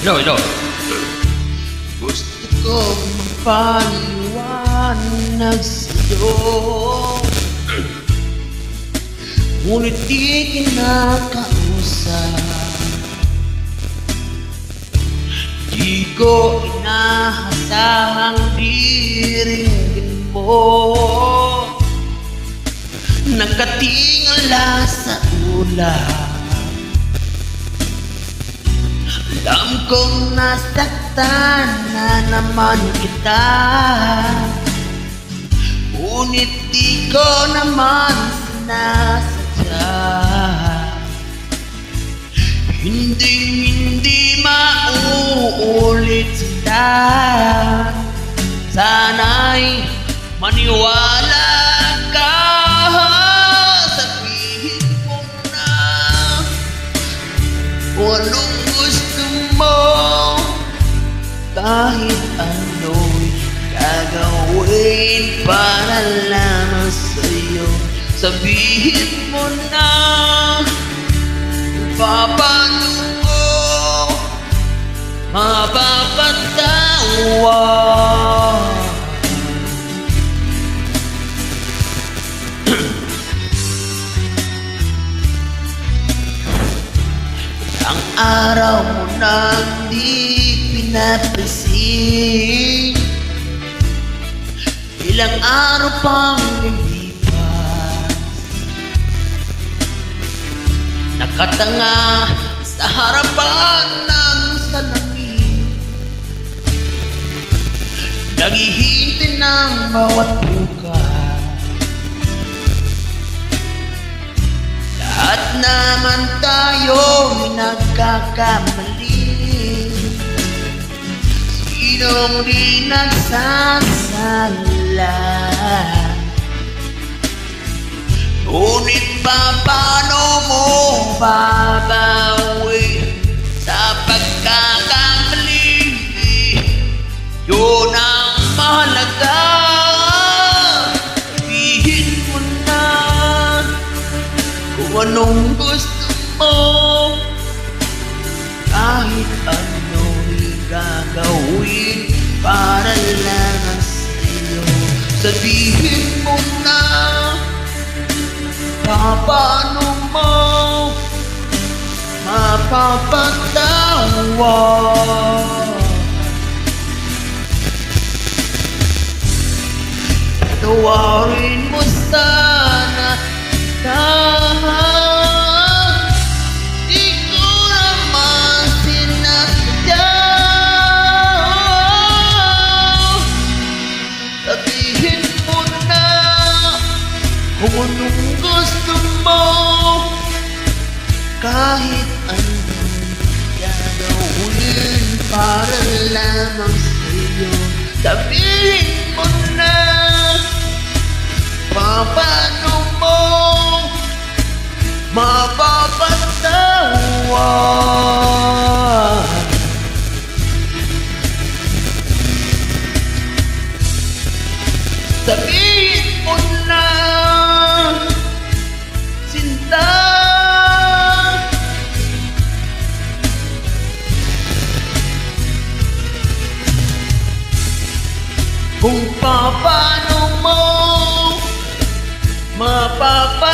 Ito. Gusto kong magpaliwanag sa'yo, ngunit di kinakausap. Di ko inahasahang diringgin mo, nakatingala sa ulan. Alam kong nasaktan na naman kita, ngunit di ko naman sinasadya. Hindi mauulit sila, sana'y maniwala ka. Sabihin mo na kung anong gusto mo, kahit ano'y gagawin para lamang sa'yo. Sabihin mo na paano mo mapapatawa. Ang araw mo nang di pinapansin, ilang araw pang lilipas, nakatanga sa harapan ng salamin, naghihintay ng bawat bukas. Lahat naman tayo'y nagkakamali, sinong di nagsasala. Ngunit paano mo babawi sa pagkakamali? Yun ang mahalaga. Sabihin mo na kung anong gusto mo, kahit ano'y gagawin para lang sa'yo. Sabihin mo na paano mo mapapatawa. Tawarin mo sana lahat, di ko naman sinasadya. Sabihin mo na kung anong gusto mo, kahit anong gagawin para lamang sa'yo. Sabihin mo na paano mo mapapatawa. Sabihin mo na sinta, kung paano mo mapapatawa.